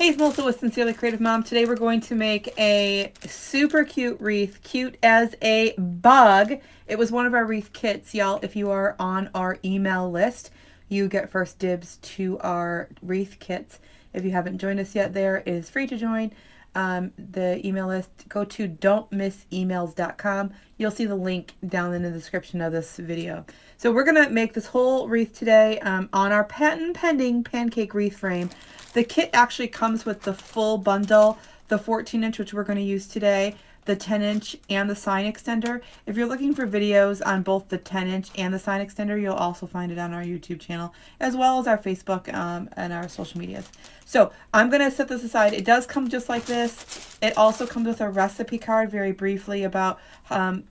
Hey, it's Melissa with Sincerely Creative Mom. Today we're going to make a super cute wreath, cute as a bug. It was one of our wreath kits, y'all. If you are on our email list, you get first dibs to our wreath kits. If you haven't joined us yet, there it is free to join. The email list, go to don'tmissemails.com. You'll see the link down in the description of this video. So we're going to make this whole wreath today on our patent pending pancake wreath frame. The kit actually comes with the full bundle, the 14-inch, which we're going to use today, the 10-inch, and the sign extender. If you're looking for videos on both the 10-inch and the sign extender, you'll also find it on our YouTube channel, as well as our Facebook and our social medias. So I'm going to set this aside. It does come just like this. It also comes with a recipe card, very briefly, about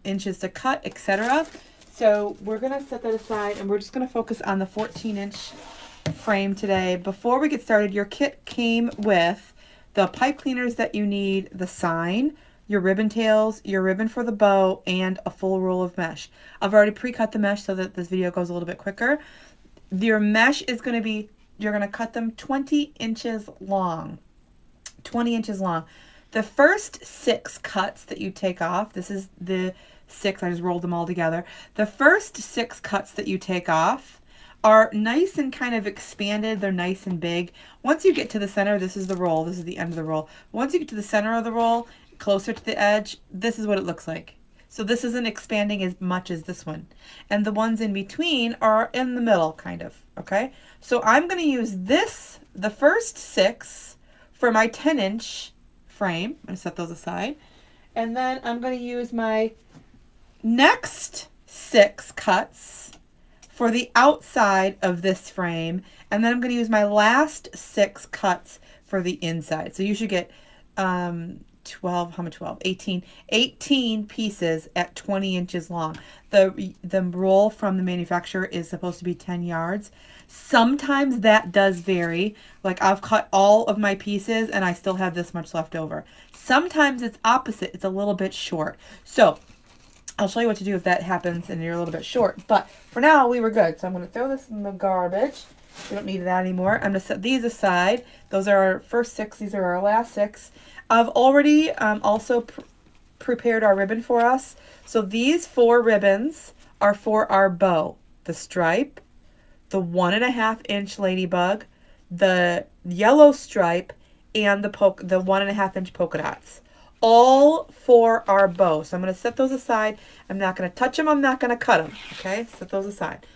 inches to cut, etc. So we're going to set that aside, and we're just going to focus on the 14-inch frame today. Before we get started, your kit came with the pipe cleaners that you need, the sign, your ribbon tails, your ribbon for the bow, and a full roll of mesh. I've already pre-cut the mesh so that this video goes a little bit quicker. Your mesh is going to be, you're going to cut them 20 inches long. 20 inches long. The first 6 cuts that you take off, this is the 6, I just rolled them all together. The first 6 cuts that you take off are nice and kind of expanded. They're nice and big. Once you get to the center, this is the roll. This is the end of the roll. Once you get to the center of the roll, closer to the edge, this is what it looks like. So this isn't expanding as much as this one. And the ones in between are in the middle, kind of. Okay? So I'm going to use this, the first 6, for my 10-inch frame. I'm going to set those aside. And then I'm going to use my next 6 cuts for the outside of this frame, and then I'm going to use my last 6 cuts for the inside. So you should get 18 pieces at 20 inches long. The roll from the manufacturer is supposed to be 10 yards. Sometimes that does vary. Like, I've cut all of my pieces and I still have this much left over. Sometimes it's opposite. It's a little bit short. So I'll show you what to do if that happens and you're a little bit short. But for now, we were good. So I'm going to throw this in the garbage. We don't need that anymore. I'm going to set these aside. Those are our first 6. These are our last 6. I've already also prepared our ribbon for us. So these 4 ribbons are for our bow. The stripe, the 1.5-inch ladybug, the yellow stripe, and the 1.5-inch polka dots. All for our bow. So I'm going to set those aside. I'm not going to touch them. I'm not going to cut them. Okay, set those aside.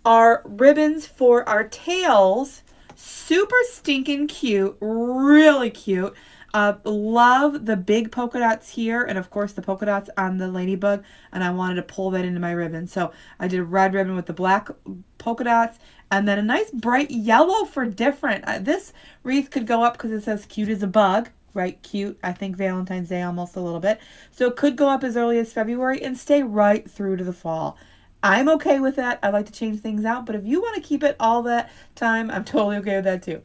Our ribbons for our tails, super stinking cute, really cute. Love the big polka dots here, and of course the polka dots on the ladybug, and I wanted to pull that into my ribbon. So I did a red ribbon with the black polka dots, and then a nice bright yellow for different. This wreath could go up because it says cute as a bug. Right, cute. I think Valentine's Day almost a little bit. So it could go up as early as February and stay right through to the fall. I'm okay with that. I like to change things out, but if you want to keep it all that time, I'm totally okay with that too.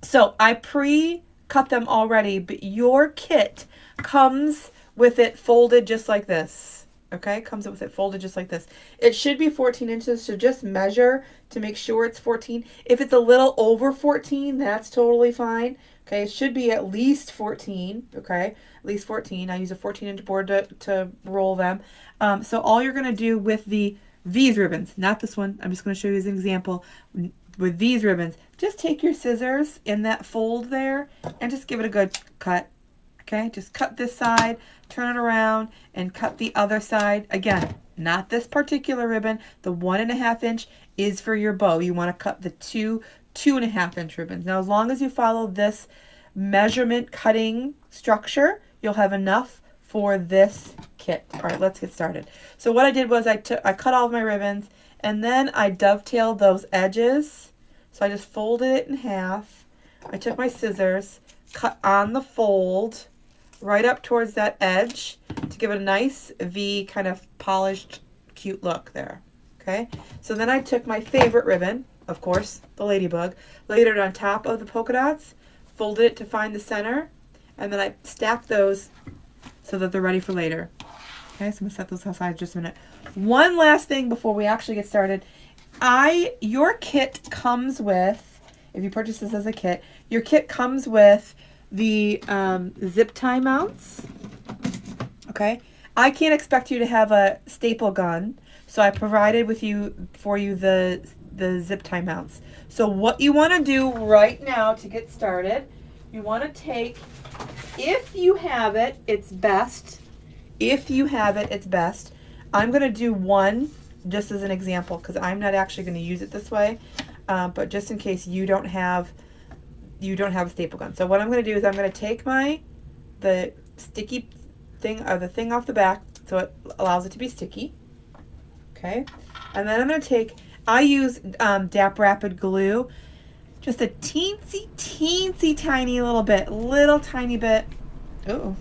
So I pre-cut them already, but your kit comes with it folded just like this. Okay, comes with it folded just like this. It should be 14 inches, so just measure to make sure it's 14. If it's a little over 14, that's totally fine. Okay, it should be at least 14, okay? At least 14. I use a 14-inch board to roll them. So all you're going to do with these ribbons, not this one, I'm just going to show you as an example. With these ribbons, just take your scissors in that fold there and just give it a good cut. Okay, just cut this side, turn it around, and cut the other side. Again, not this particular ribbon. The 1.5-inch is for your bow. You want to cut the 2.5-inch ribbons. Now, as long as you follow this measurement cutting structure, you'll have enough for this kit. All right, let's get started. So what I did was I cut all of my ribbons, and then I dovetailed those edges. So I just folded it in half. I took my scissors, cut on the fold right up towards that edge to give it a nice V, kind of polished, cute look there. Okay, so then I took my favorite ribbon, of course, the ladybug, laid it on top of the polka dots, folded it to find the center, and then I stacked those so that they're ready for later. Okay, so I'm going to set those aside just a minute. One last thing before we actually get started. Your kit comes with if you purchase this as a kit. Your kit comes with the zip tie mounts. Okay, I can't expect you to have a staple gun, so I provided for you the zip tie mounts. So what you want to do right now to get started, you want to take, if you have it, it's best. If you have it, it's best. I'm going to do one just as an example because I'm not actually going to use it this way, but just in case you don't have a staple gun. So what I'm going to do is I'm going to take the sticky thing, or the thing off the back, so it allows it to be sticky. Okay, and then I'm going to take, I use DAP Rapid Glue, just a teensy tiny little tiny bit. Oh,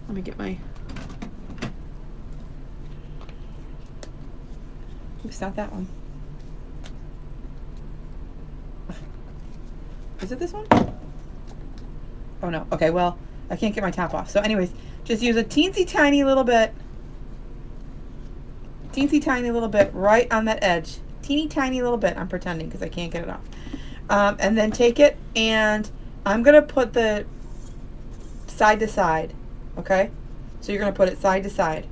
let me get my, oops, not that one. Is it this one? Oh no, okay, well, I can't get my top off. So anyways, just use a teensy tiny little bit right on that edge. Teeny tiny little bit, I'm pretending because I can't get it off. And then take it, and I'm going to put the side to side, okay? So you're going to put it side to side,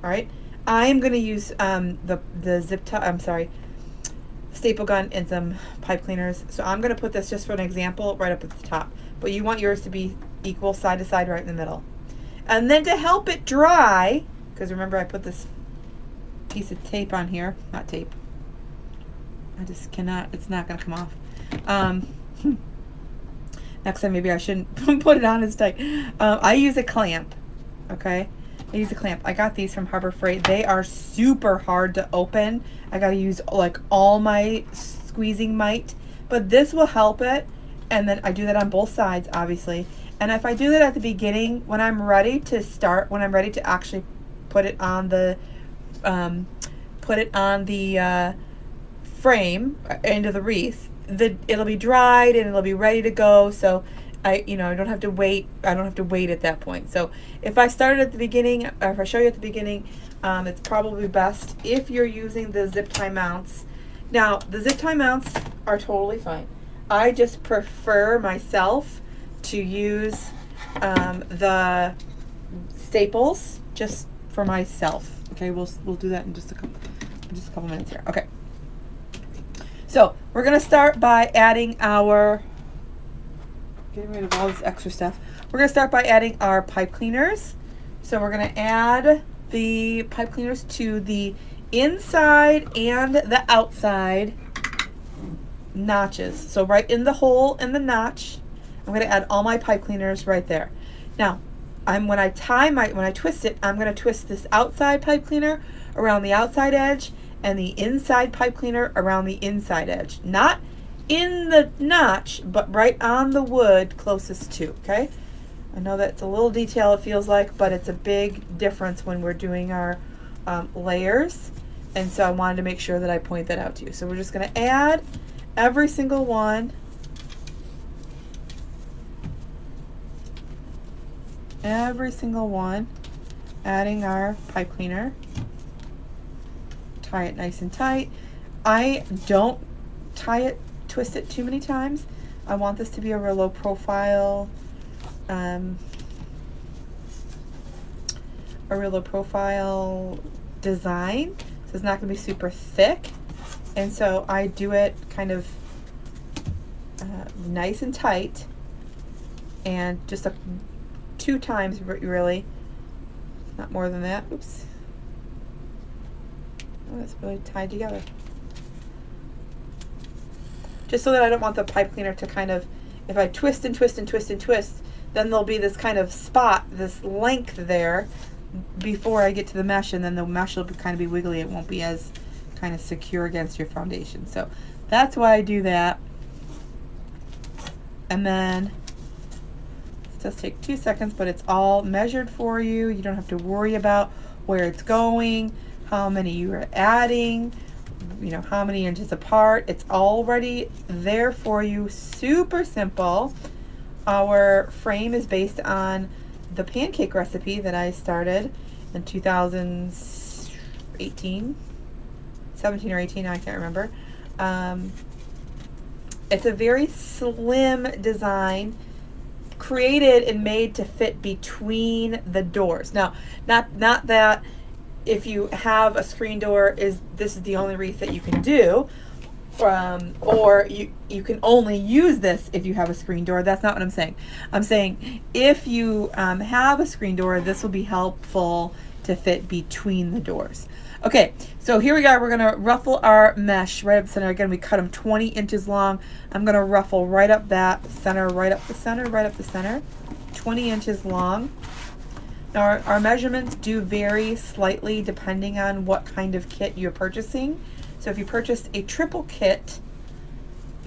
all right? I am going to use staple gun and some pipe cleaners. So I'm going to put this, just for an example, right up at the top. But you want yours to be equal side to side right in the middle. And then to help it dry, because remember I put this piece of tape on here, not tape. I just cannot, it's not going to come off. Next time maybe I shouldn't put it on as tight. I use a clamp, okay? I use a clamp. I got these from Harbor Freight. They are super hard to open. I got to use like all my squeezing might, but this will help it. And then I do that on both sides, obviously. And if I do that at the beginning, when I'm ready to start, when I'm ready to actually put it on the frame into the wreath, it'll be dried and it'll be ready to go. So I don't have to wait. I don't have to wait at that point. So if I started at the beginning, or if I show you at the beginning, it's probably best if you're using the zip tie mounts. Now the zip tie mounts are totally fine. I just prefer myself to use the staples just for myself. Okay, we'll do that in just a couple minutes here. Okay. So we're gonna start by adding getting rid of all this extra stuff. We're gonna start by adding our pipe cleaners. So we're gonna add the pipe cleaners to the inside and the outside notches. So right in the hole in the notch, I'm going to add all my pipe cleaners right there. Now, when I twist it, I'm going to twist this outside pipe cleaner around the outside edge and the inside pipe cleaner around the inside edge. Not in the notch, but right on the wood closest to, okay? I know that's a little detail, it feels like, but it's a big difference when we're doing our layers. And so I wanted to make sure that I point that out to you. So we're just going to add every single one. Adding our pipe cleaner. Tie it nice and tight. I don't twist it too many times. I want this to be a real low profile, design. So it's not going to be super thick. And so I do it kind of nice and tight, and just 2 times really, not more than that. Oops. Oh, that's really tied together. Just so that I don't want the pipe cleaner to kind of, if I twist and twist and twist and twist, then there'll be this kind of spot, this length there before I get to the mesh, and then the mesh will kind of be wiggly. It won't be as kind of secure against your foundation. So that's why I do that. And then it does take 2 seconds, but it's all measured for you. You don't have to worry about where it's going, how many you are adding, how many inches apart. It's already there for you. Super simple. Our frame is based on the pancake recipe that I started in 2018. 17 or 18, I can't remember. It's a very slim design, created and made to fit between the doors. Now, not that if you have a screen door, this is the only wreath that you can do, or you can only use this if you have a screen door. That's not what I'm saying. I'm saying if you have a screen door, this will be helpful to fit between the doors. Okay, so here we go. We're gonna ruffle our mesh right up the center. Again, we cut them 20 inches long. I'm gonna ruffle right up that center, right up the center, right up the center, 20 inches long. Now our measurements do vary slightly depending on what kind of kit you're purchasing. So if you purchased a triple kit,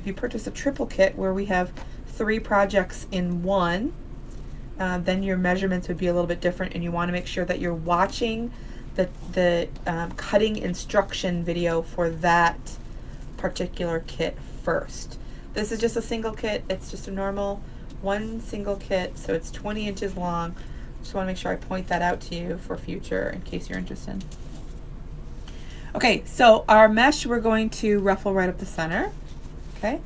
where we have 3 projects in one, then your measurements would be a little bit different, and you want to make sure that you're watching the cutting instruction video for that particular kit first. This is just a single kit. It's just a normal one single kit, so it's 20 inches long. Just want to make sure I point that out to you for future in case you're interested. Okay, so our mesh we're going to ruffle right up the center. Okay,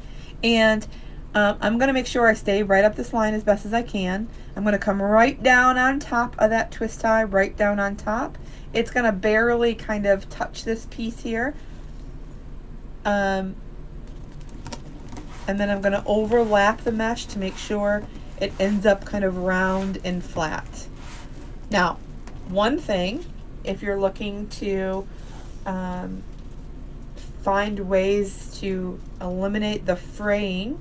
and I'm going to make sure I stay right up this line as best as I can. I'm going to come right down on top of that twist tie, right down on top. It's going to barely kind of touch this piece here. And then I'm going to overlap the mesh to make sure it ends up kind of round and flat. Now, one thing, if you're looking to find ways to eliminate the fraying,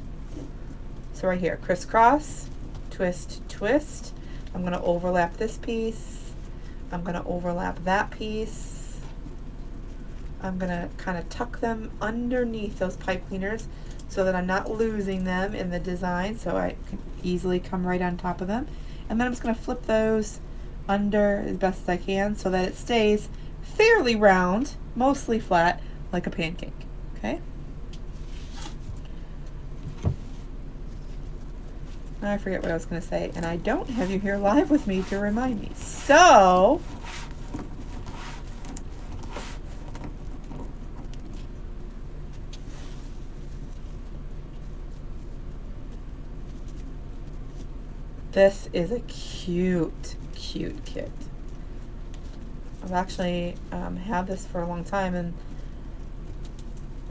so right here, crisscross, twist, twist. I'm going to overlap this piece. I'm going to overlap that piece. I'm going to kind of tuck them underneath those pipe cleaners so that I'm not losing them in the design, so I can easily come right on top of them. And then I'm just going to flip those under as best as I can so that it stays fairly round, mostly flat, like a pancake. Okay? I forget what I was going to say, and I don't have you here live with me to remind me. So, this is a cute, cute kit. I've actually had this for a long time, and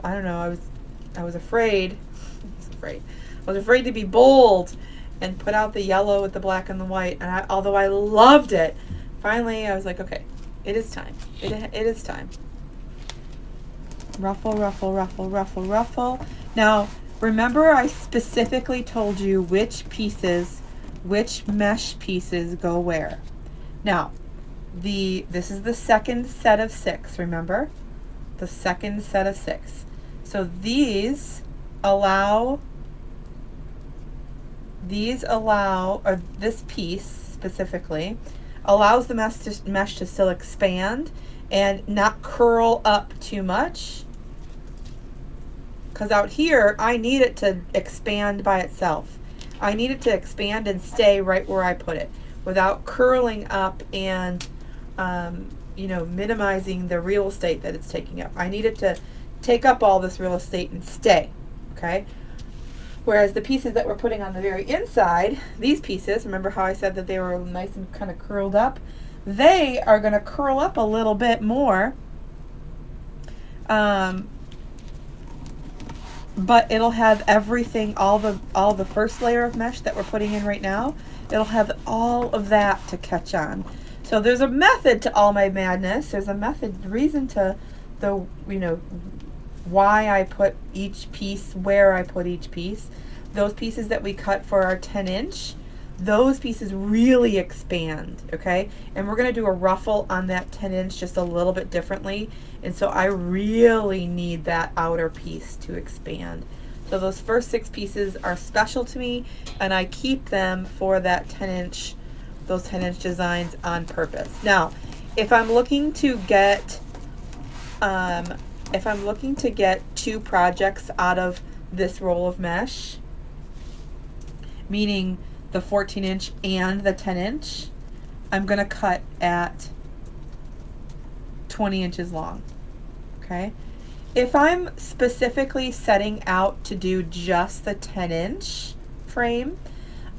I don't know, I was afraid. I was afraid to be bold and put out the yellow with the black and the white. And although I loved it, finally I was like, okay, it is time. It is time. Ruffle, ruffle, ruffle, ruffle, ruffle. Now, remember I specifically told you which mesh pieces go where. Now, this is the second set of 6, remember? The second set of 6. So these allow, or this piece specifically, allows the mesh to still expand and not curl up too much. Because out here, I need it to expand by itself. I need it to expand and stay right where I put it without curling up and, you know, minimizing the real estate that it's taking up. I need it to take up all this real estate and stay, okay? Whereas the pieces that we're putting on the very inside, these pieces, remember how I said that they were nice and kind of curled up? They are going to curl up a little bit more, but it'll have everything, all the first layer of mesh that we're putting in right now, it'll have all of that to catch on. So there's a method to all my madness. There's a method, reason to the, you know, why I put each piece, where I put each piece. Those pieces that we cut for our 10-inch, those pieces really expand, okay? And we're gonna do a ruffle on that 10-inch just a little bit differently. And so I really need that outer piece to expand. So those first 6 pieces are special to me, and I keep them for that 10-inch, those 10-inch designs on purpose. Now, if I'm looking to get, 2 projects out of this roll of mesh, meaning the 14-inch and the 10-inch, I'm going to cut at 20 inches long, okay? If I'm specifically setting out to do just the 10-inch frame,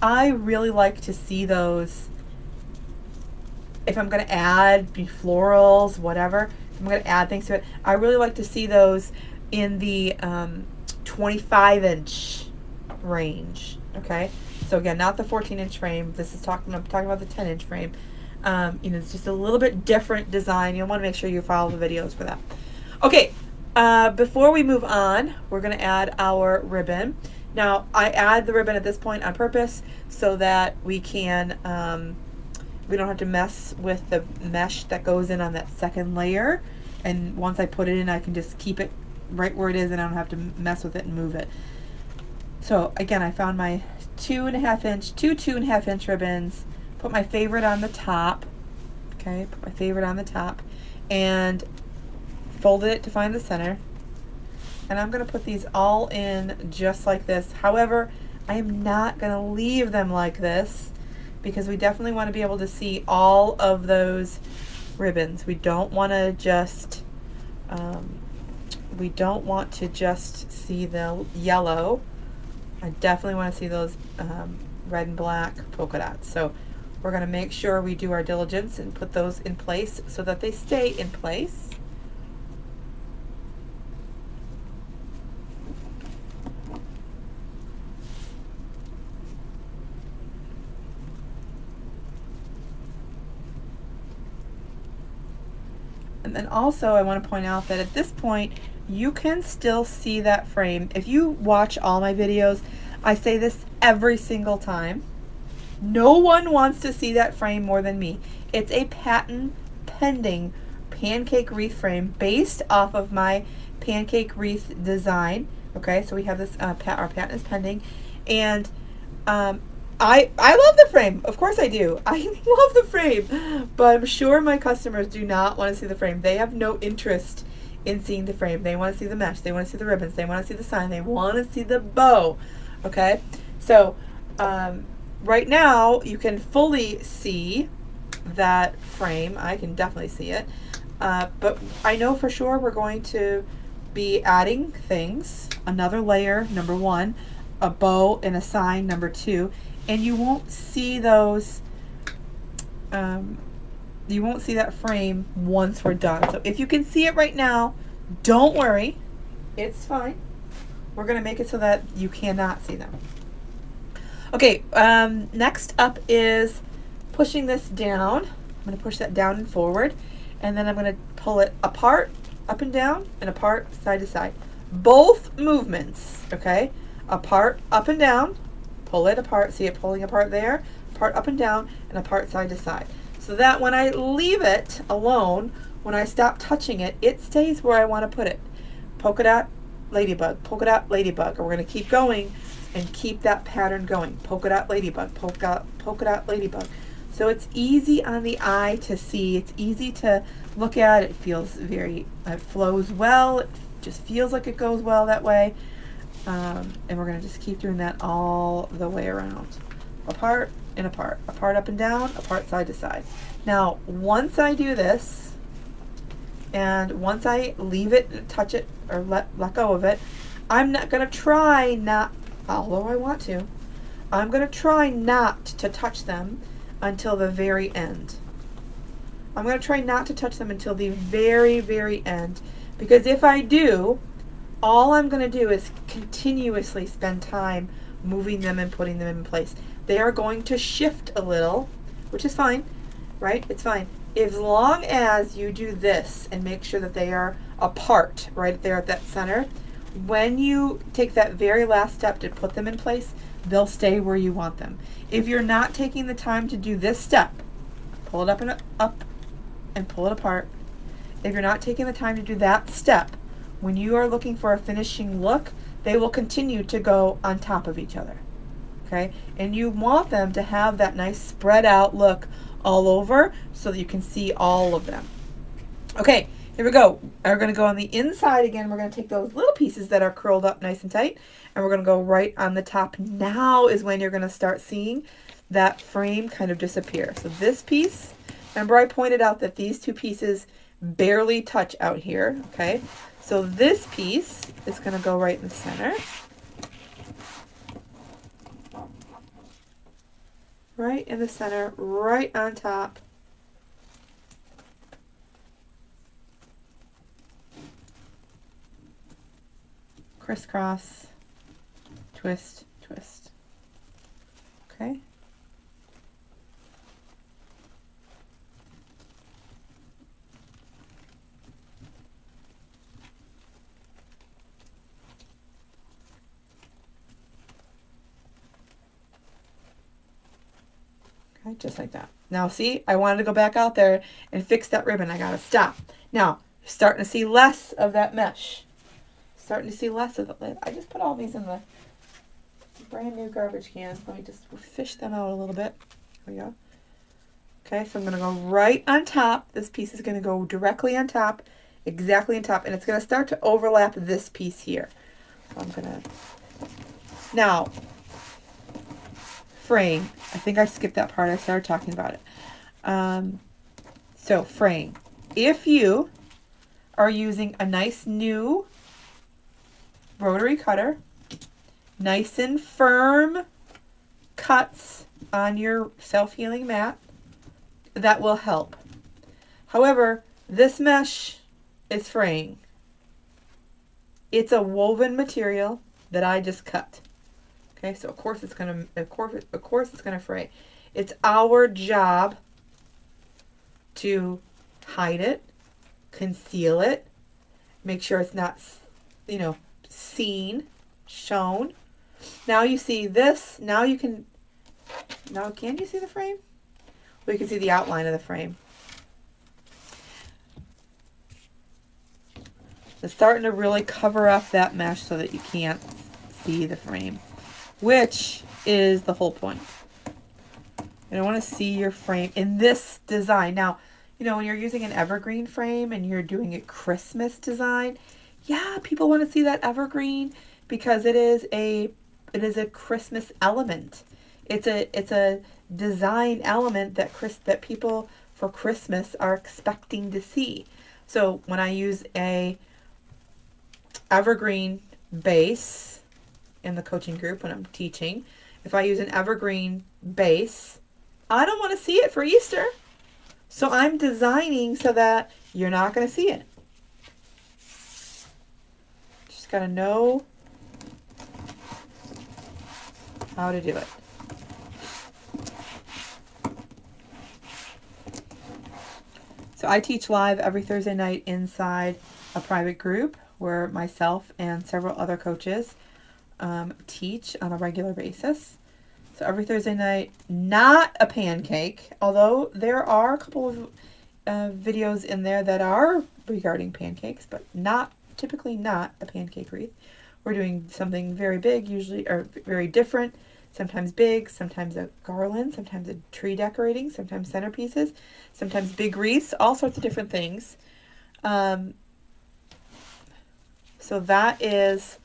I really like to see those. If I'm going to add florals, whatever, if I'm going to add things to it, I really like to see those in the 25-inch range. Okay, so again, not the 14-inch frame. This is I'm talking about the 10-inch frame. You know, it's just a little bit different design. You'll want to make sure you follow the videos for that. Okay, before we move on, we're going to add our ribbon. Now, I add the ribbon at this point on purpose so that we can, we don't have to mess with the mesh that goes in on that second layer. And once I put it in, I can just keep it right where it is and I don't have to mess with it and move it. So again, I found my 2.5 inch ribbons, put my favorite on the top, okay, put my favorite on the top, and folded it to find the center. And I'm going to put these all in just like this. However, I am not going to leave them like this because we definitely want to be able to see all of those ribbons. We don't want to just see the yellow. I definitely want to see those red and black polka dots. So we're going to make sure we do our diligence and put those in place so that they stay in place. And then also I want to point out that at this point you can still see that frame. If you watch all my videos, I say this every single time. No one wants to see that frame more than me. It's a patent pending pancake wreath frame based off of my pancake wreath design. Okay, so we have this, our patent is pending. And I love the frame. Of course I do. I love the frame. But I'm sure my customers do not want to see the frame. They have no interest in seeing the frame. They want to see the mesh. They want to see the ribbons. They want to see the sign. They want to see the bow. Okay? So, right now, you can fully see that frame. I can definitely see it. But I know for sure we're going to be adding things. Another layer, number 1. A bow and a sign, number 2. And you won't see those, you won't see that frame once we're done. So if you can see it right now, don't worry. It's fine. We're going to make it so that you cannot see them. Okay, next up is pushing this down. I'm going to push that down and forward. And then I'm going to pull it apart, up and down, and apart, side to side. Both movements, okay? Apart, up and down. Pull it apart, see it pulling apart there, apart up and down, and apart side to side. So that when I leave it alone, when I stop touching it, it stays where I want to put it. Polka dot, ladybug, polka dot, ladybug. And we're going to keep going and keep that pattern going. Polka dot, ladybug, polka dot, ladybug. So it's easy on the eye to see. It's easy to look at. It feels it flows well. It just feels like it goes well that way. And we're going to just keep doing that all the way around. Apart and apart. Apart up and down, apart side to side. Now, once I do this, and once I leave it, touch it, or let go of it, I'm not going to try not, although I want to, I'm going to try not to touch them until the very end. I'm going to try not to touch them until the very, very end. Because if I do, all I'm going to do is continuously spend time moving them and putting them in place. They are going to shift a little, which is fine, right? It's fine. As long as you do this and make sure that they are apart right there at that center, when you take that very last step to put them in place, they'll stay where you want them. If you're not taking the time to do this step, pull it up and pull it apart. If you're not taking the time to do that step, when you are looking for a finishing look, they will continue to go on top of each other. Okay? And you want them to have that nice spread out look all over so that you can see all of them. Okay, here we go. We're going to go on the inside again. We're going to take those little pieces that are curled up nice and tight, and we're going to go right on the top. Now is when you're going to start seeing that frame kind of disappear. So this piece, remember I pointed out that these two pieces barely touch out here, okay? So this piece is going to go right in the center. Right in the center, right on top. Crisscross, twist, twist. Okay. Okay, just like that. Now see, I wanted to go back out there and fix that ribbon. I gotta stop. Now, you're starting to see less of that mesh. Starting to see less of it. I just put all these in the brand new garbage can. Let me just fish them out a little bit. There we go. Okay, so I'm going to go right on top. This piece is going to go directly on top, exactly on top, and it's going to start to overlap this piece here. So I'm going to... Now, fraying. I think I skipped that part. I started talking about it. So, fraying. If you are using a nice new rotary cutter, nice and firm cuts on your self-healing mat, that will help. However, this mesh is fraying. It's a woven material that I just cut. Okay, so of course it's gonna fray. It's our job to hide it, conceal it, make sure it's not, seen, shown. Now you see this. Now can you see the frame? We can see the outline of the frame. It's starting to really cover up that mesh so that you can't see the frame, which is the whole point. And I want to see your frame in this design. Now, when you're using an evergreen frame and you're doing a Christmas design, yeah, people want to see that evergreen because it is a Christmas element. It's a design element that people for Christmas are expecting to see. So when I use a evergreen base in the coaching group when I'm teaching, if I use an evergreen base, I don't want to see it for Easter. So I'm designing so that you're not going to see it. Just got to know how to do it. So I teach live every Thursday night inside a private group where myself and several other coaches teach on a regular basis. So every Thursday night, not a pancake, although there are a couple of videos in there that are regarding pancakes, but typically not a pancake wreath. We're doing something very big, usually, or very different, sometimes big, sometimes a garland, sometimes a tree decorating, sometimes centerpieces, sometimes big wreaths, all sorts of different things. So that is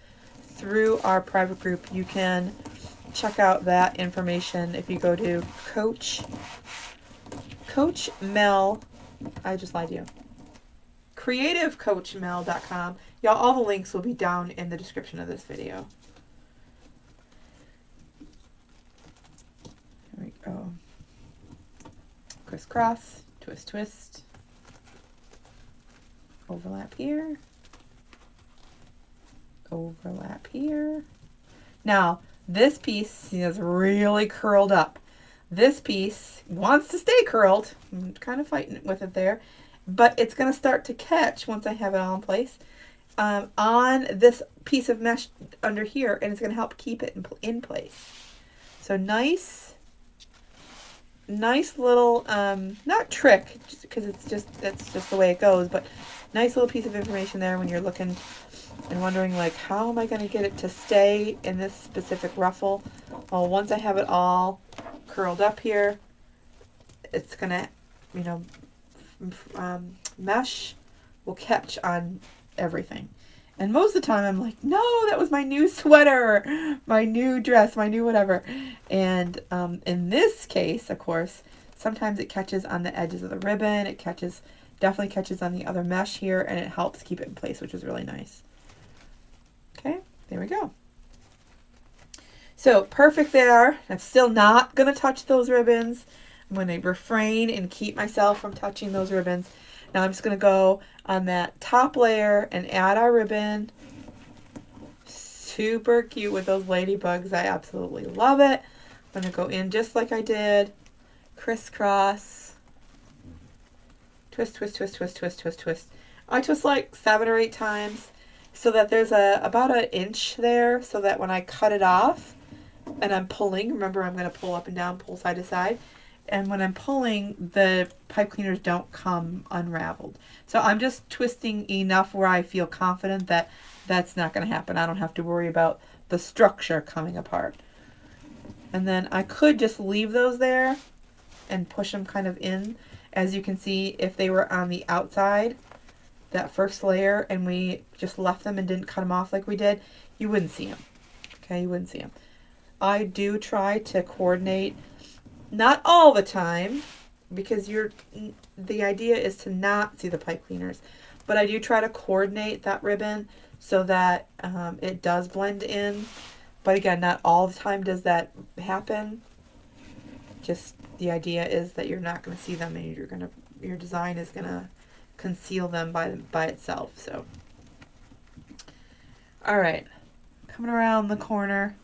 through our private group. You can check out that information if you go to Coach Mel, I just lied to you, creativecoachmel.com. Y'all, all the links will be down in the description of this video. There we go. Crisscross, twist, twist. Overlap here. Overlap here. Now, this piece is really curled up. This piece wants to stay curled. I'm kind of fighting with it there. But it's going to start to catch once I have it all in place on this piece of mesh under here, and it's going to help keep it in place. So nice little, not trick, because it's just the way it goes, but nice little piece of information there when you're looking and wondering, like, how am I going to get it to stay in this specific ruffle? Well, once I have it all curled up here, it's going to, mesh will catch on everything. And most of the time I'm like, no, that was my new sweater, my new dress, my new whatever. And in this case, of course, sometimes it catches on the edges of the ribbon. It catches definitely catches on the other mesh here, and it helps keep it in place, which is really nice. Okay, there we go. So perfect there. I'm still not going to touch those ribbons. I'm going to refrain and keep myself from touching those ribbons. Now I'm just going to go on that top layer and add our ribbon. Super cute with those ladybugs. I absolutely love it. I'm going to go in just like I did. Crisscross. Twist, twist, twist, twist, twist, twist, twist. I twist like 7 or 8 times so that there's about an inch there, so that when I cut it off and I'm pulling, remember I'm going to pull up and down, pull side to side, and when I'm pulling, the pipe cleaners don't come unraveled. So I'm just twisting enough where I feel confident that that's not going to happen. I don't have to worry about the structure coming apart. And then I could just leave those there and push them kind of in. As you can see, if they were on the outside, that first layer, and we just left them and didn't cut them off like we did, you wouldn't see them. Okay, you wouldn't see them. I do try to coordinate, not all the time, because the idea is to not see the pipe cleaners, but I do try to coordinate that ribbon so that it does blend in. But again, not all the time does that happen. Just the idea is that you're not going to see them, and your design is going to conceal them by itself. So, all right, coming around the corner.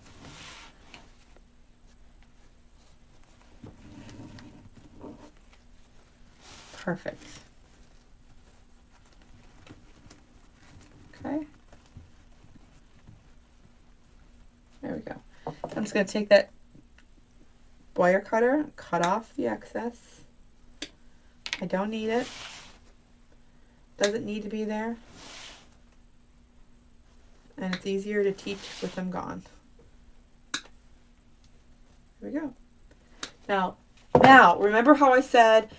Perfect. Okay. There we go. I'm just going to take that wire cutter, cut off the excess. I don't need it. Doesn't need to be there. And it's easier to teach with them gone. There we go. Now, remember how I said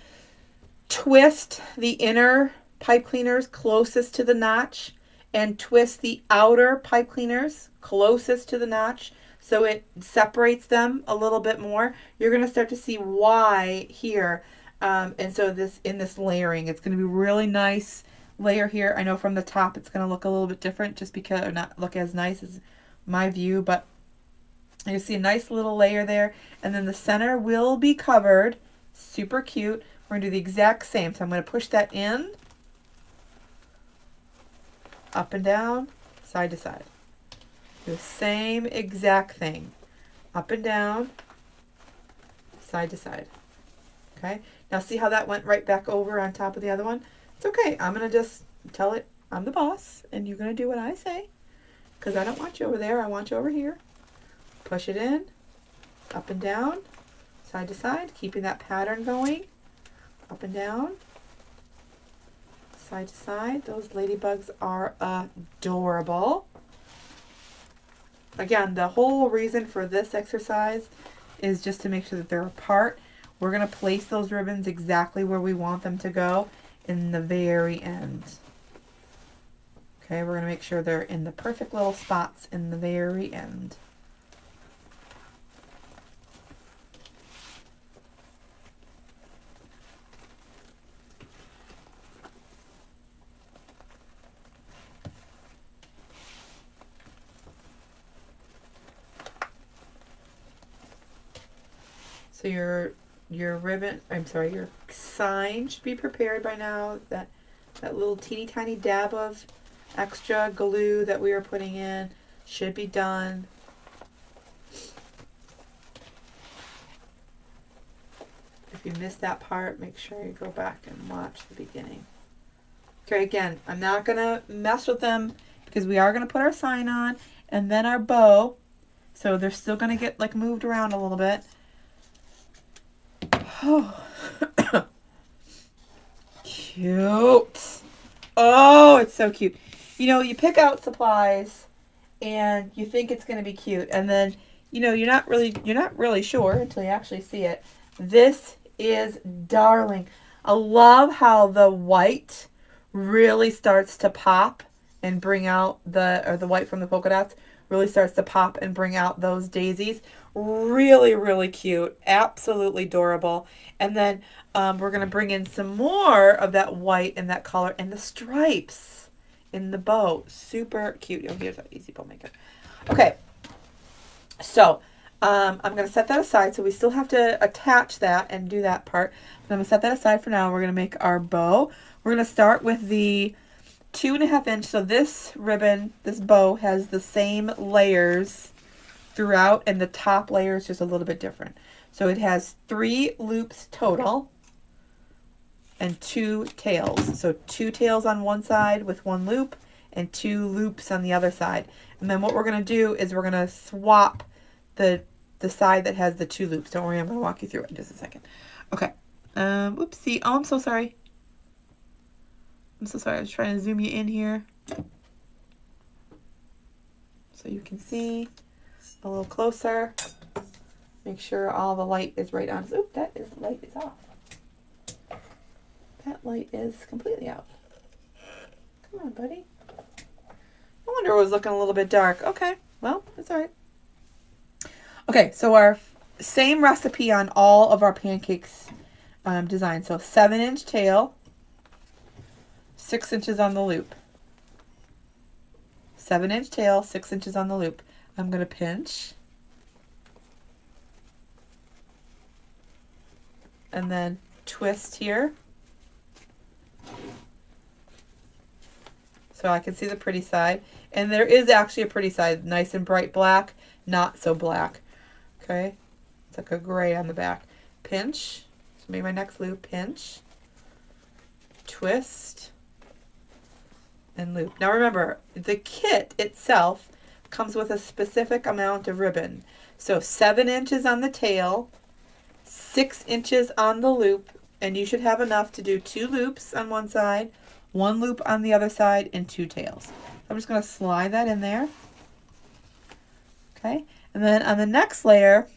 twist the inner pipe cleaners closest to the notch and twist the outer pipe cleaners closest to the notch so it separates them a little bit more. You're going to start to see why here. And so in this layering, it's going to be really nice layer here. I know from the top it's going to look a little bit different just because, or not look as nice as my view, but you see a nice little layer there. And then the center will be covered. Super cute. We're going to do the exact same. So I'm going to push that in, up and down, side to side. Do the same exact thing. Up and down, side to side. Okay? Now see how that went right back over on top of the other one? It's okay. I'm going to just tell it I'm the boss, and you're going to do what I say. Because I don't want you over there. I want you over here. Push it in, up and down, side to side, keeping that pattern going. Up and down, side to side. Those ladybugs are adorable. Again, the whole reason for this exercise is just to make sure that they're apart. We're going to place those ribbons exactly where we want them to go in the very end. Okay, we're going to make sure they're in the perfect little spots in the very end. So your ribbon, your sign should be prepared by now. That little teeny tiny dab of extra glue that we were putting in should be done. If you missed that part, make sure you go back and watch the beginning. Okay, again, I'm not going to mess with them because we are going to put our sign on and then our bow. So they're still going to get like moved around a little bit. Oh, cute. Oh, it's so cute. You know, you pick out supplies and you think it's going to be cute, and then, you know, you're not really sure until you actually see it. This is darling. I love how the white really starts to pop and bring out the white from the polka dots really starts to pop and bring out those daisies. Really, really cute. Absolutely adorable. And then we're going to bring in some more of that white and that color and the stripes in the bow. Super cute. Oh, here's our easy bow maker. Okay. So I'm going to set that aside. So we still have to attach that and do that part. But I'm going to set that aside for now. We're going to make our bow. We're going to start with the 2.5 inch. So this ribbon, this bow has the same layers throughout, and the top layer is just a little bit different. So it has 3 loops total and 2 tails. So 2 tails on one side with 1 loop and 2 loops on the other side. And then what we're going to do is we're going to swap the side that has the 2 loops. Don't worry, I'm going to walk you through it in just a second. Okay. Oopsie. Oh, I'm so sorry. I'm so sorry. I was trying to zoom you in here so you can see a little closer. Make sure all the light is right on. Oop, light is off. That light is completely out. Come on, buddy. I wonder it was looking a little bit dark. Okay, well, that's all right. Okay, so our same recipe on all of our pancakes design. So 7-inch tail, 6 inches on the loop. 7-inch tail, 6 inches on the loop. I'm going to pinch. And then twist here. So I can see the pretty side. And there is actually a pretty side. Nice and bright black. Not so black. Okay. It's like a gray on the back. Pinch. So make my next loop. Pinch. Twist. And loop. Now remember, the kit itself comes with a specific amount of ribbon. So 7 inches on the tail, 6 inches on the loop, and you should have enough to do 2 loops on one side, 1 loop on the other side, and 2 tails. I'm just going to slide that in there. Okay, and then on the next layer,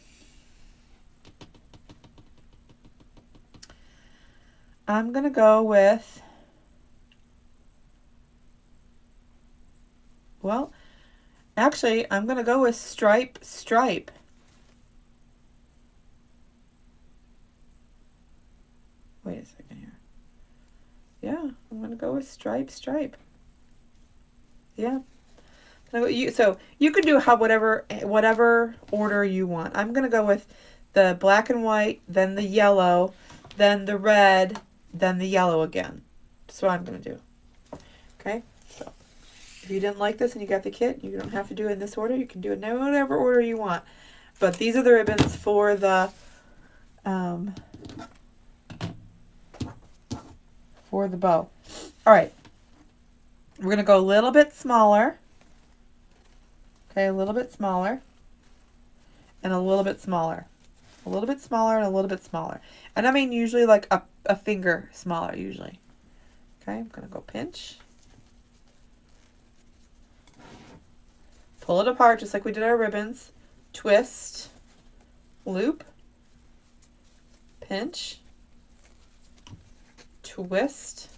I'm going to go with, well, actually, I'm going to go with stripe. Wait a second here. Yeah, I'm going to go with stripe. Yeah. So you can do whatever order you want. I'm going to go with the black and white, then the yellow, then the red, then the yellow again. That's what I'm going to do. Okay? So if you didn't like this and you got the kit, you don't have to do it in this order. You can do it in whatever order you want. But these are the ribbons for the bow. All right. We're going to go a little bit smaller. Okay, a little bit smaller. And a little bit smaller. A little bit smaller and a little bit smaller. And I mean usually like a finger smaller usually. Okay, I'm going to go pinch. Pull it apart just like we did our ribbons. Twist. Loop. Pinch. Twist.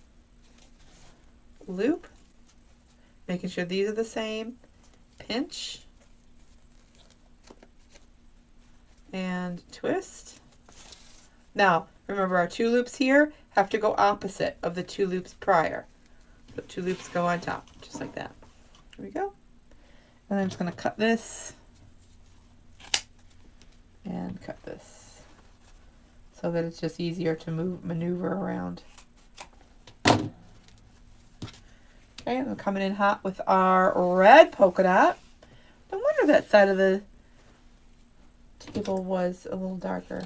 Loop. Making sure these are the same. Pinch. And twist. Now, remember our 2 loops here have to go opposite of the 2 loops prior. The 2 loops go on top, just like that. Here we go. And I'm just going to cut this and cut this so that it's just easier to maneuver around. Okay, and we're coming in hot with our red polka dot. No wonder that side of the table was a little darker.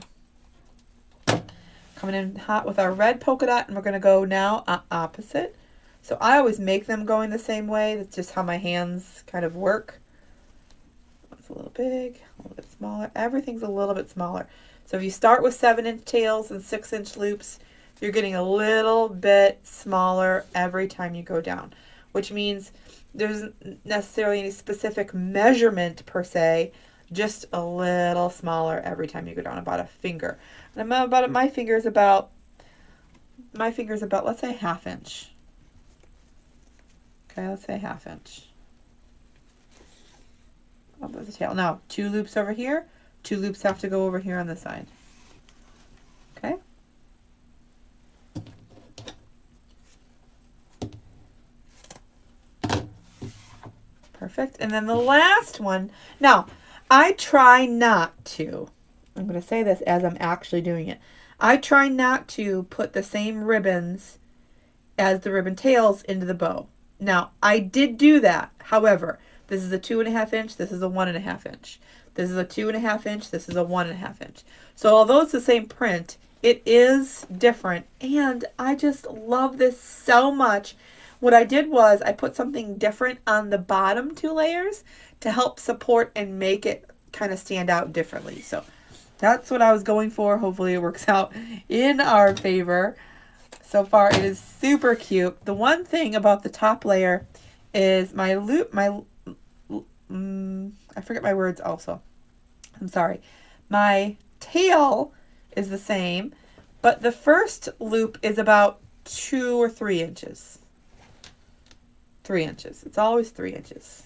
Coming in hot with our red polka dot, and we're going to go now opposite. So I always make them going the same way. That's just how my hands kind of work. It's a little big, a little bit smaller. Everything's a little bit smaller. So if you start with 7-inch tails and 6-inch loops, you're getting a little bit smaller every time you go down, which means there's not necessarily any specific measurement per se, just a little smaller every time you go down, about a finger. And my finger's about, let's say 1/2 inch. Okay, let's say 1/2 inch. Up with the tail. Now, 2 loops over here. 2 loops have to go over here on the side. Okay. Perfect. And then the last one. Now, I try not to. I'm going to say this as I'm actually doing it. I try not to put the same ribbons as the ribbon tails into the bow. Now, I did do that. However, this is a 2.5 inch. This is a 1.5 inch. This is a 2.5 inch. This is a 1.5 inch. So although it's the same print, it is different. And I just love this so much. What I did was I put something different on the bottom 2 layers to help support and make it kind of stand out differently. So that's what I was going for. Hopefully it works out in our favor. So far it is super cute. The one thing about the top layer is my loop, I forget my words also. I'm sorry. My tail is the same, but the first loop is about 2 or 3 inches. 3 inches. It's always 3 inches.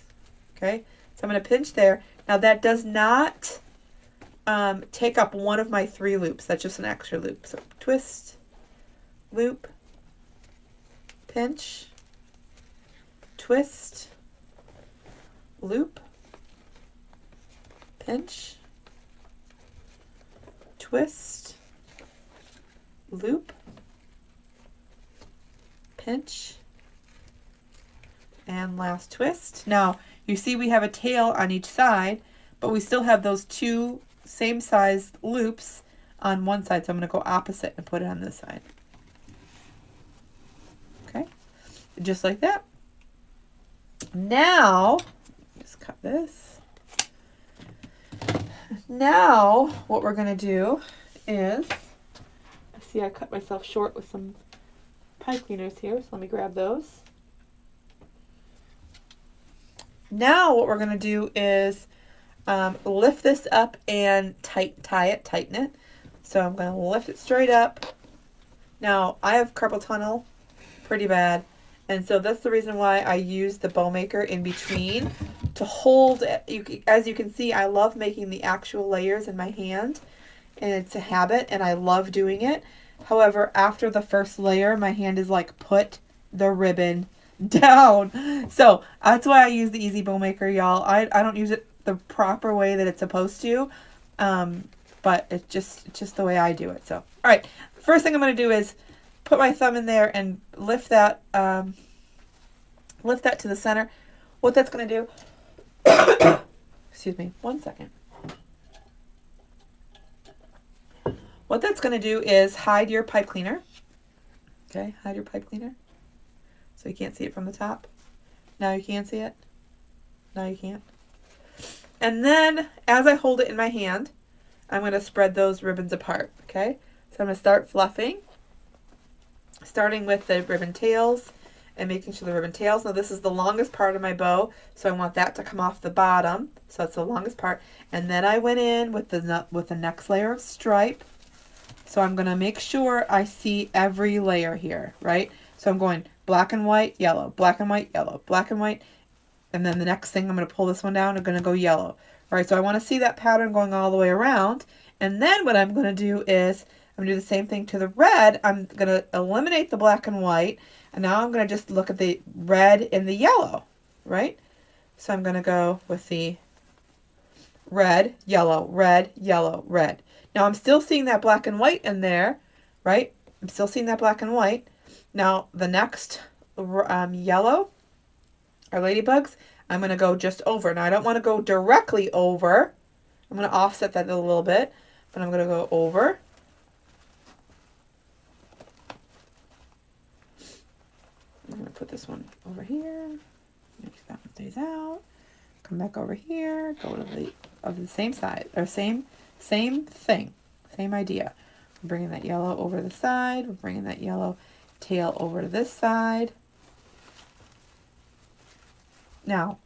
Okay? So I'm going to pinch there. Now that does not take up one of my 3 loops. That's just an extra loop. So twist, loop, pinch, twist, loop, pinch, twist, loop, pinch, and last twist. Now you see we have a tail on each side, but we still have those 2 same size loops on one side, so I'm going to go opposite and put it on this side. Okay, just like that. Now, just cut this. Now, what we're going to do is, I see I cut myself short with some pipe cleaners here, so let me grab those. Now, what we're going to do is lift this up and tighten it. So I'm going to lift it straight up. Now, I have carpal tunnel pretty bad, and so that's the reason why I use the bow maker in between to hold it. As you can see, I love making the actual layers in my hand, and it's a habit, and I love doing it. However, after the first layer, my hand is like, put the ribbon down. So that's why I use the Easy Bow Maker, y'all. I don't use it the proper way that it's supposed to, but it's just the way I do it. So all right, first thing I'm going to do is put my thumb in there and lift that to the center. What that's going to do excuse me, one second. What that's going to do is hide your pipe cleaner. Okay, hide your pipe cleaner so you can't see it from the top. Now you can see it. Now you can't. And then, as I hold it in my hand, I'm going to spread those ribbons apart, okay? So I'm going to start fluffing, starting with the ribbon tails and making sure the ribbon tails. Now, this is the longest part of my bow, so I want that to come off the bottom. So that's the longest part. And then I went in with the next layer of stripe. So I'm going to make sure I see every layer here, right? So I'm going black and white, yellow, black and white, yellow, black and white. And then the next thing, I'm going to pull this one down. I'm going to go yellow. All right, so I want to see that pattern going all the way around. And then what I'm going to do is I'm going to do the same thing to the red. I'm going to eliminate the black and white. And now I'm going to just look at the red and the yellow, right? So I'm going to go with the red, yellow, red, yellow, red. Now I'm still seeing that black and white in there, right? I'm still seeing that black and white. Now the next yellow, our ladybugs, I'm going to go just over. Now I don't want to go directly over. I'm going to offset that a little bit, but I'm going to go over. I'm going to put this one over here. Make sure that one stays out. Come back over here. Go to the same side, or same thing, same idea. We're bringing that yellow over to the side. We're bringing that yellow tail over to this side. Now,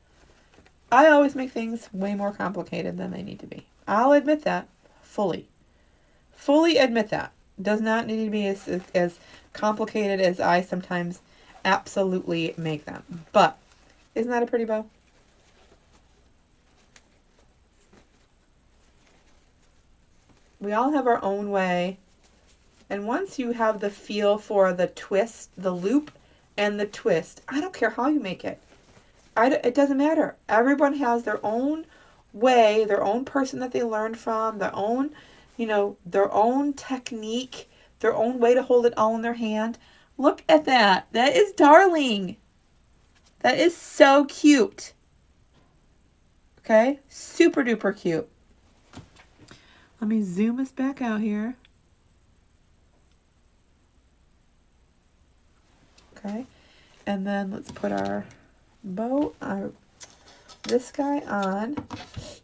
I always make things way more complicated than they need to be. I'll admit that fully. Fully admit that. Does not need to be as complicated as I sometimes absolutely make them. But isn't that a pretty bow? We all have our own way. And once you have the feel for the twist, the loop and the twist, I don't care how you make it. It doesn't matter. Everyone has their own way, their own person that they learned from, their own, their own technique, their own way to hold it all in their hand. Look at that. That is darling. That is so cute. Okay? Super duper cute. Let me zoom us back out here. Okay. And then let's put our bow, this guy on.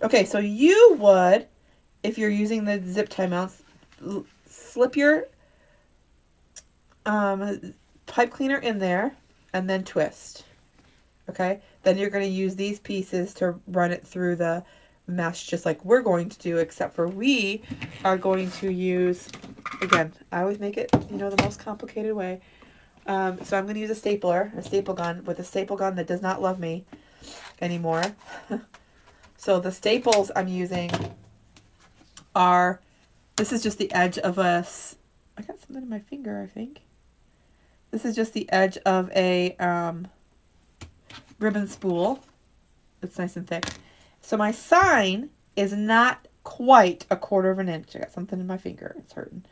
Okay, so you would, if you're using the zip tie mounts, slip your pipe cleaner in there and then twist. Okay, then you're going to use these pieces to run it through the mesh just like we're going to do, except for we are going to use, again, I always make it, the most complicated way. So I'm going to use a staple gun with a staple gun that does not love me anymore. So the staples I'm using are, this is just the edge of I got something in my finger, I think. This is just the edge of a ribbon spool. It's nice and thick. So my sign is not quite a 1/4 of an inch. I got something in my finger. It's hurting.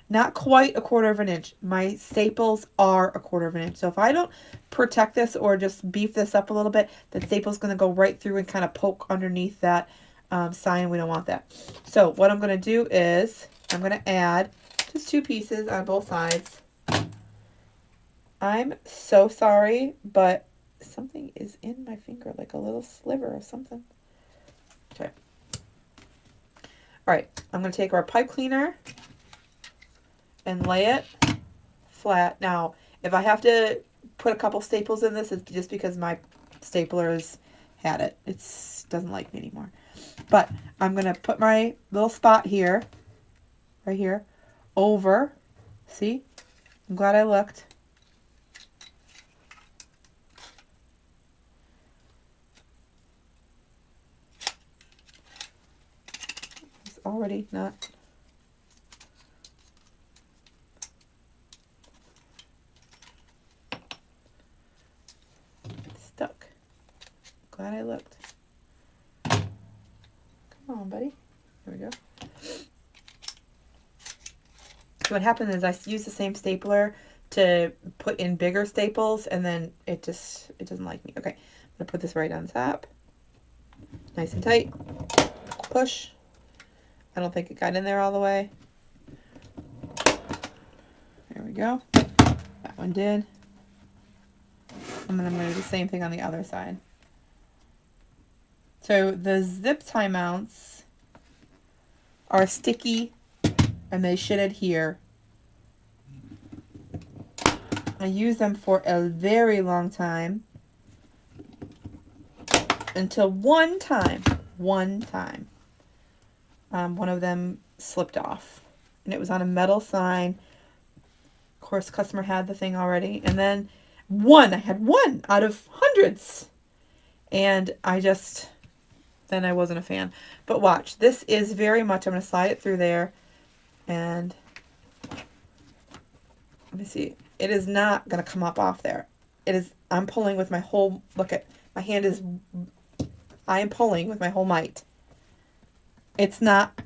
Not quite a 1/4 of an inch. My staples are a 1/4 of an inch. So if I don't protect this or just beef this up a little bit, the staple's going to go right through and kind of poke underneath that sign. We don't want that. So what I'm going to do is I'm going to add just 2 pieces on both sides. I'm so sorry, but something is in my finger, like a little sliver or something. Okay. All right. I'm going to take our pipe cleaner and lay it flat. Now, if I have to put a couple staples in this, it's just because my stapler's had it. It doesn't like me anymore. But I'm going to put my little spot here, right here, over. See? I'm glad I looked. It's already not... stuck. Glad I looked. Come on, buddy. There we go. So what happened is I used the same stapler to put in bigger staples, and then it doesn't like me. Okay, I'm gonna put this right on top. Nice and tight. Push. I don't think it got in there all the way. There we go. That one did. And then I'm going to do the same thing on the other side. So the zip tie mounts are sticky and they should adhere. I use them for a very long time until one time, one of them slipped off. And it was on a metal sign. Of course, customer had the thing already. And then I had one out of hundreds. And then I wasn't a fan. But watch, this is very much, I'm going to slide it through there. And let me see. It is not going to come up off there. I'm pulling with my whole, look at, my hand is, I am pulling with my whole might. It's not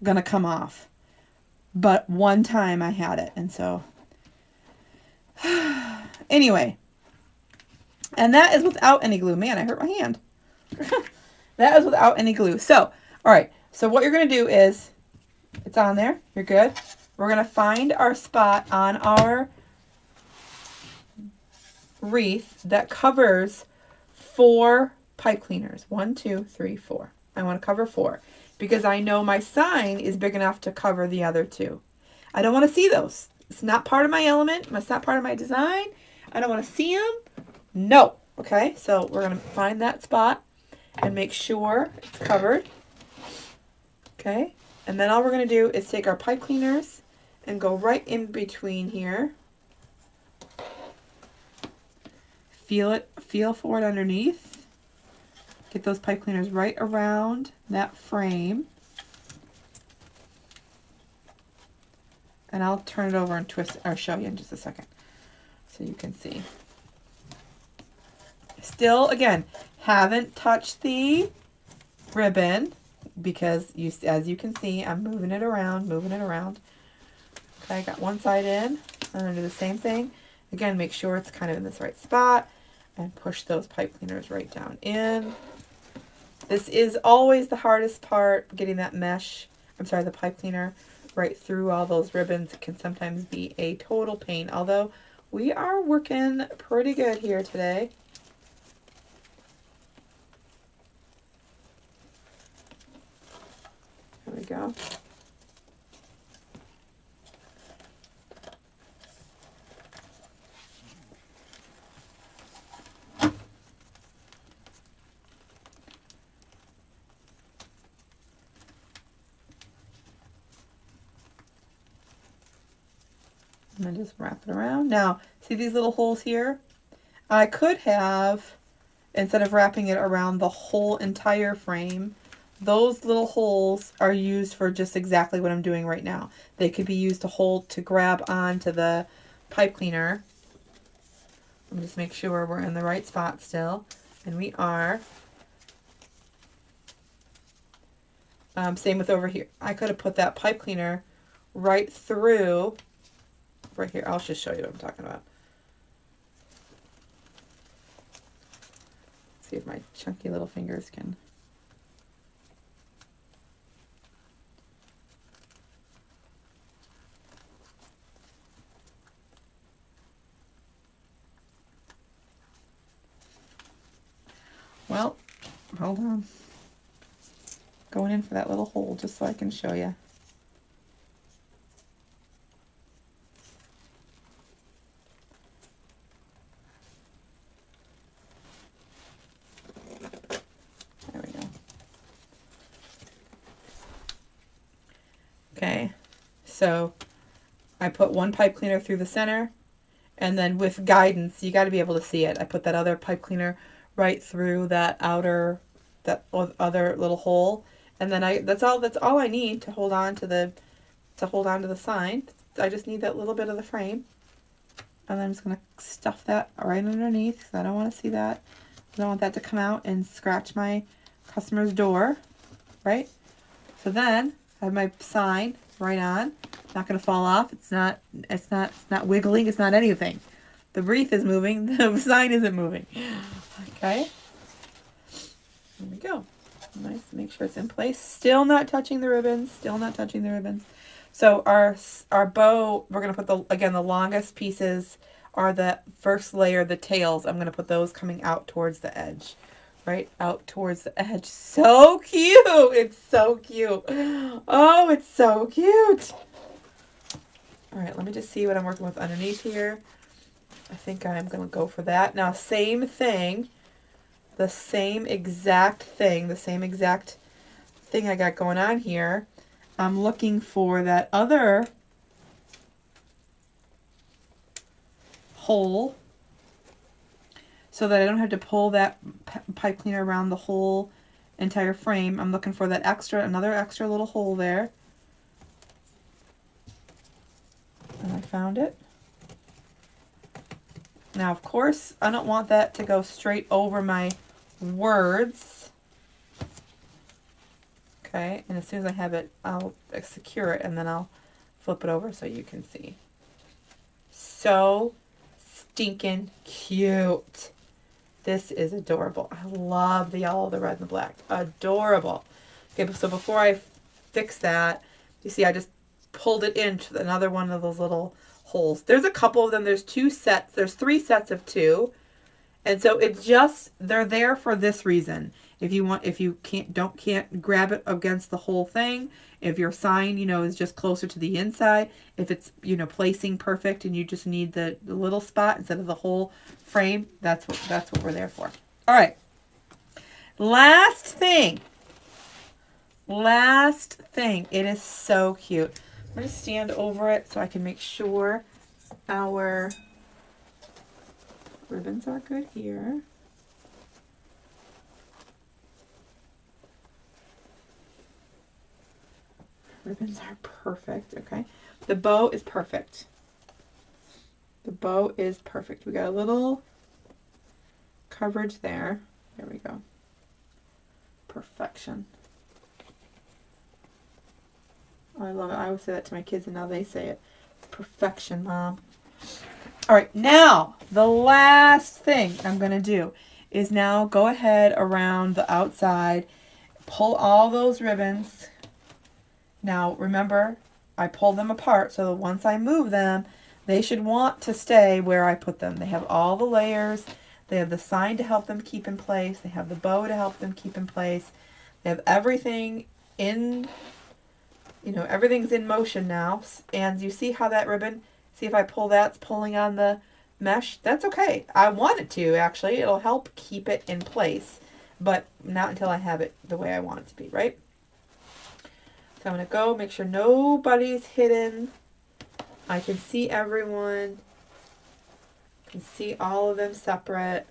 going to come off. But one time I had it. And so, anyway. And that is without any glue. Man, I hurt my hand. That is without any glue. So, all right. So what you're going to do is, it's on there. You're good. We're going to find our spot on our wreath that covers 4 pipe cleaners. 1, 2, 3, 4. I want to cover 4 because I know my sign is big enough to cover the other 2. I don't want to see those. It's not part of my element. It's not part of my design. I don't want to see them. No. Okay, so we're going to find that spot and make sure it's covered. Okay, and then all we're going to do is take our pipe cleaners and go right in between here. Feel for it underneath. Get those pipe cleaners right around that frame. And I'll turn it over and twist or show you in just a second so you can see. Still, again, haven't touched the ribbon because as you can see, I'm moving it around. Okay, I got one side in. I'm going to do the same thing. Again, make sure it's kind of in this right spot and push those pipe cleaners right down in. This is always the hardest part, getting that the pipe cleaner right through all those ribbons. It can sometimes be a total pain, although we are working pretty good here today. There we go. And then just wrap it around. Now, see these little holes here? I could have, instead of wrapping it around the whole entire frame, those little holes are used for just exactly what I'm doing right now. They could be used to grab onto the pipe cleaner. And just make sure we're in the right spot still. And we are. Same with over here. I could have put that pipe cleaner right through. Right here, I'll just show you what I'm talking about. See if my chunky little fingers can. Well, hold on. Going in for that little hole just so I can show you. Okay, so I put one pipe cleaner through the center, and then with guidance, you got to be able to see it. I put that other pipe cleaner right through that other little hole, and then that's all I need to hold on to the sign. I just need that little bit of the frame, and then I'm just gonna stuff that right underneath because I don't want to see that. I don't want that to come out and scratch my customer's door, right? So then I have my sign right on. It's not going to fall off. It's not wiggling. It's not anything. The wreath is moving. The sign isn't moving. Okay. There we go. Nice. Make sure it's in place. Still not touching the ribbons. So our bow, we're going to put the longest pieces are the first layer, the tails. I'm going to put those coming out towards the edge. Right out towards the edge. So cute. It's so cute. Oh, it's so cute. All right, let me just see what I'm working with underneath here. I think I'm going to go for that. Now, same thing. The same exact thing I got going on here. I'm looking for that other hole, so that I don't have to pull that pipe cleaner around the whole entire frame. I'm looking for that another extra little hole there. And I found it. Now, of course, I don't want that to go straight over my words. Okay, and as soon as I have it, I'll secure it, and then I'll flip it over so you can see. So stinkin' cute. This is adorable. I love the yellow, the red, and the black. Adorable. Okay, so before I fix that, you see I just pulled it into another one of those little holes. There's a couple of them. There's 3 sets of 2. And so they're there for this reason. If you can't grab it against the whole thing, if your sign, is just closer to the inside, if it's, placing perfect and you just need the little spot instead of the whole frame, that's what we're there for. All right. Last thing. It is so cute. I'm going to stand over it so I can make sure our ribbons are good here. Ribbons are perfect, okay? The bow is perfect. The bow is perfect. We got a little coverage there. There we go. Perfection. I love it. I always say that to my kids, and now they say it. Perfection, Mom. All right, now the last thing I'm going to do is now go ahead around the outside, pull all those ribbons. Now, remember, I pulled them apart, so that once I move them, they should want to stay where I put them. They have all the layers. They have the sign to help them keep in place. They have the bow to help them keep in place. They have everything in, everything's in motion now. And you see how that ribbon, see if I pull that, it's pulling on the mesh. That's okay. I want it to, actually. It'll help keep it in place, but not until I have it the way I want it to be, right? So I'm going to go make sure nobody's hidden. I can see everyone. I can see all of them separate.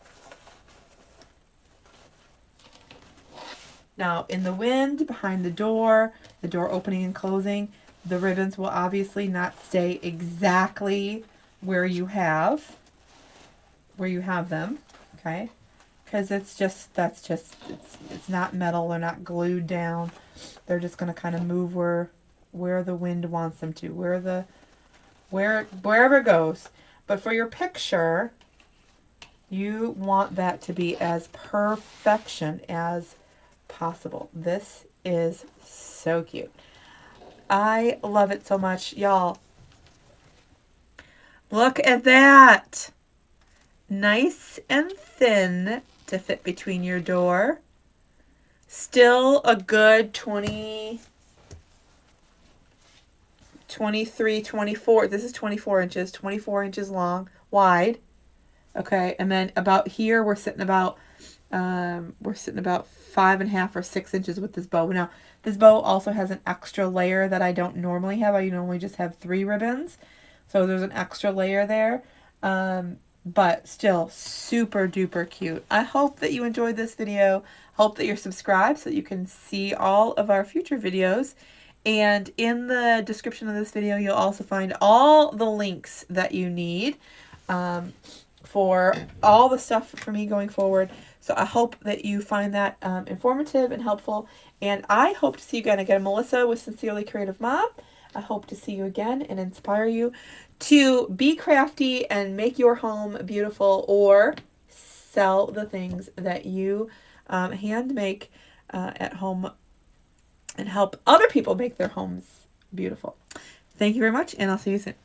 Now, in the wind, behind the door opening and closing, the ribbons will obviously not stay exactly where you have them, okay? Because it's not metal, they're not glued down. They're just going to kind of move where the wind wants them to, wherever it goes. But for your picture, you want that to be as perfection as possible. This is so cute. I love it so much, y'all. Look at that. Nice and thin to fit between your door. Still a good 23, 24. This is 24 inches, 24 inches long, wide. Okay, and then about here we're sitting about 5.5 or 6 inches with this bow. Now, this bow also has an extra layer that I don't normally have. I normally just have 3 ribbons. So there's an extra layer there. But still super duper cute. I hope that you enjoyed this video. Hope that you're subscribed so that you can see all of our future videos. And in the description of this video, you'll also find all the links that you need for all the stuff for me going forward. So I hope that you find that informative and helpful. And I hope to see you again. Again, Melissa with Sincerely Creative Mom. I hope to see you again and inspire you to be crafty and make your home beautiful, or sell the things that you hand make at home and help other people make their homes beautiful. Thank you very much, and I'll see you soon.